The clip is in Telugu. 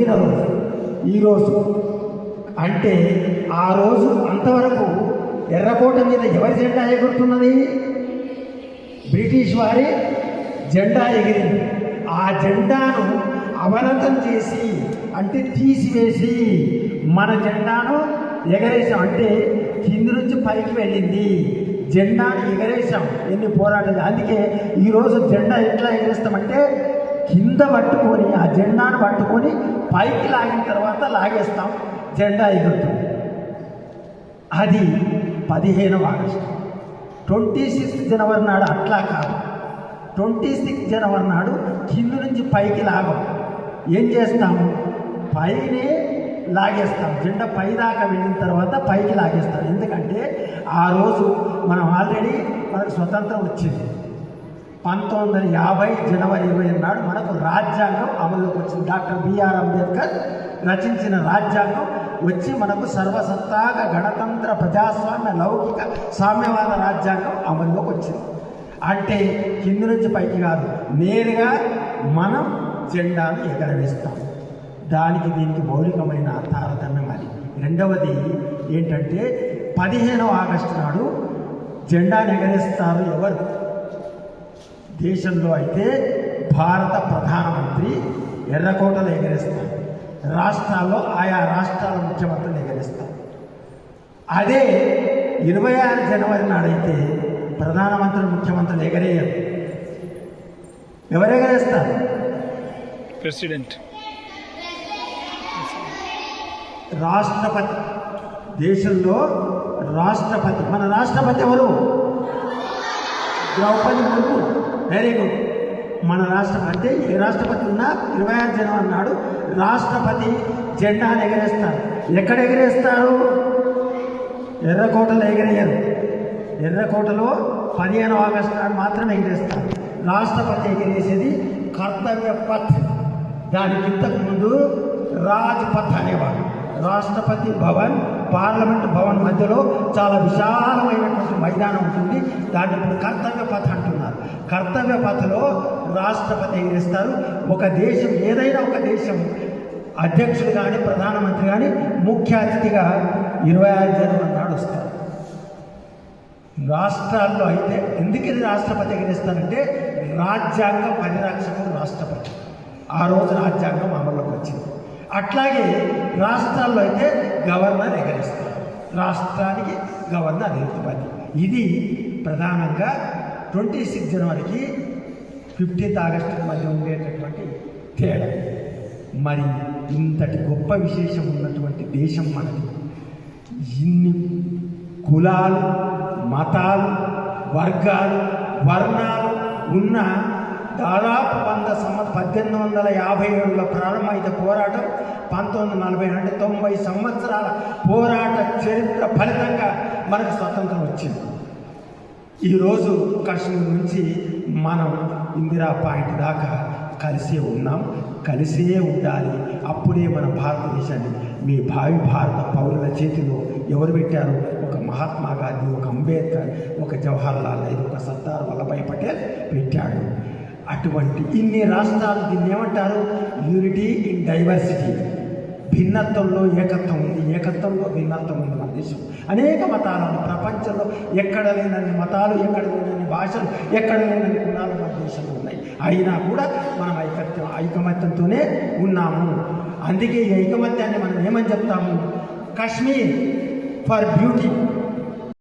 పుట్టినరోజు ఈరోజు. అంటే ఆ రోజు అంతవరకు ఎర్రకోట మీద ఎవరి జెండా ఎగురుతున్నది? బ్రిటిష్ వారి జెండా ఎగిరింది. ఆ జెండాను అవనతం చేసి, అంటే తీసివేసి మన జెండాను ఎగరేసాం. అంటే కింది నుంచి పైకి వెళ్ళింది, జెండాను ఎగరేసాం. ఎన్ని పోరాటాలు! అందుకే ఈరోజు జెండా ఎట్లా ఎగరేస్తామంటే కింద పట్టుకొని, ఆ జెండాను పట్టుకొని పైకి లాగిన తర్వాత లాగేస్తాం, జెండా ఎగురుతుంది. అది 15వ ఆగస్టు. 26 జనవరి నాడు అట్లా కాదు. 26 జనవరి నాడు కింద నుంచి పైకి లాగం. ఏం చేస్తాము? పైనే లాగేస్తాం. జెండా పైదాకా వెళ్ళిన తర్వాత పైకి లాగేస్తాం. ఎందుకంటే ఆ రోజు మనం ఆల్రెడీ మనకు స్వతంత్రం వచ్చింది. 1950 జనవరి 20 నాడు మనకు రాజ్యాంగం అమల్లోకి వచ్చింది. డాక్టర్ బిఆర్ అంబేద్కర్ రచించిన రాజ్యాంగం వచ్చి మనకు సర్వసత్తాక గణతంత్ర ప్రజాస్వామ్య లౌకిక సామ్యవాద రాజ్యాంగం అమల్లోకి వచ్చింది. అంటే కింది నుంచి పైకి కాదు, నేరుగా మనం జెండాను ఎగరవేస్తాం. దానికి దీనికి మౌలికమైన తారతమ్యం అది. రెండవది ఏంటంటే 15వ ఆగస్టు నాడు జెండాను ఎగరేస్తారు ఎవరు? దేశంలో అయితే భారత ప్రధానమంత్రి ఎర్రకోటలు ఎగరేస్తారు, రాష్ట్రాల్లో ఆయా రాష్ట్రాల ముఖ్యమంత్రులు ఎగరేస్తారు. అదే 26 జనవరి నాడైతే ప్రధానమంత్రులు ముఖ్యమంత్రులు ఎగరేయరు. ఎవరు ఎగరేస్తారు? ప్రెసిడెంట్, రాష్ట్రపతి. దేశంలో రాష్ట్రపతి. మన రాష్ట్రపతి ఎవరు? ద్రౌపది ముర్ము. Very good. మన రాష్ట్రపతి అంటే ఏ రాష్ట్రపతి ఉన్నా 26 జనవరి నాడు రాష్ట్రపతి జెండాను ఎగరేస్తారు. ఎక్కడ ఎగరేస్తారు? ఎర్రకోటలో ఎగరేయరు. ఎర్రకోటలో 15వ ఆగస్టు నాడు మాత్రమే ఎగరేస్తారు. రాష్ట్రపతి ఎగరేసేది కర్తవ్య పథ్. దానికి ఇంతకుముందు రాజ్పథ్ అనేవాడు. రాష్ట్రపతి భవన్, పార్లమెంట్ భవన్ మధ్యలో చాలా విశాలమైనటువంటి మైదానం ఉంటుంది. దాన్ని ఇప్పుడు కర్తవ్య పథ్ అంటున్నారు. కర్తవ్య పథ్లో రాష్ట్రపతి ఎగరేస్తారు. ఒక దేశం, ఏదైనా ఒక దేశం అధ్యక్షుడు కానీ ప్రధానమంత్రి కానీ ముఖ్య అతిథిగా 26 జనవరి నాడు వస్తారు. రాష్ట్రాల్లో అయితే ఎందుకు ఇది రాష్ట్రపతి ఎగరేస్తారంటే రాజ్యాంగ పరిరక్షకుడు రాష్ట్రపతి. ఆ రోజు రాజ్యాంగం అమల్లోకి వచ్చింది. అట్లాగే రాష్ట్రాల్లో అయితే గవర్నర్ ఎగరేస్తారు. రాష్ట్రానికి గవర్నర్ ఎగురుతుంది. ఇది ప్రధానంగా 26 జనవరికి 15th ఆగస్టుకి మధ్య ఉండేటటువంటి తేడా. మరి ఇంతటి గొప్ప విశేషం ఉన్నటువంటి దేశం మనది. ఇన్ని కులాలు, మతాలు, వర్గాలు, వర్ణాలు ఉన్న దాదాపు 1857లో ప్రారంభమైన పోరాటం 1940 అంటే 90 సంవత్సరాల పోరాట చరిత్ర ఫలితంగా మనకు స్వతంత్రం వచ్చింది. ఈరోజు కాశ్మీర్ నుంచి మనం ఇందిరా పాయింట్ దాకా కలిసే ఉన్నాం, కలిసే ఉండాలి. అప్పుడే మన భారతదేశాన్ని మీ భావి భారత పౌరుల చేతిలో ఎవరు పెట్టారు? ఒక మహాత్మా గాంధీ, ఒక అంబేద్కర్, ఒక జవహర్లాల్ నెహ్రూ, ఒక సర్దార్ వల్లభాయ్ పటేల్ పెట్టాడు. అటువంటి ఇన్ని రాష్ట్రాలు దీన్ని ఏమంటారు? Unity in diversity. భిన్నత్వంలో ఏకత్వం ఉంది, ఏకత్వంలో భిన్నత్వం ఉంది. మన దేశం అనేక మతాలను, ప్రపంచంలో ఎక్కడ లేనన్ని మతాలు, ఎక్కడ లేనన్ని భాషలు, ఎక్కడ లేనన్ని కులాలు మన దేశంలో ఉన్నాయి. అయినా కూడా మనం ఐకమత్యంతోనే ఉన్నాము. అందుకే ఈ ఐకమత్యాన్ని మనం ఏమని చెప్తాము? Kashmir for beauty,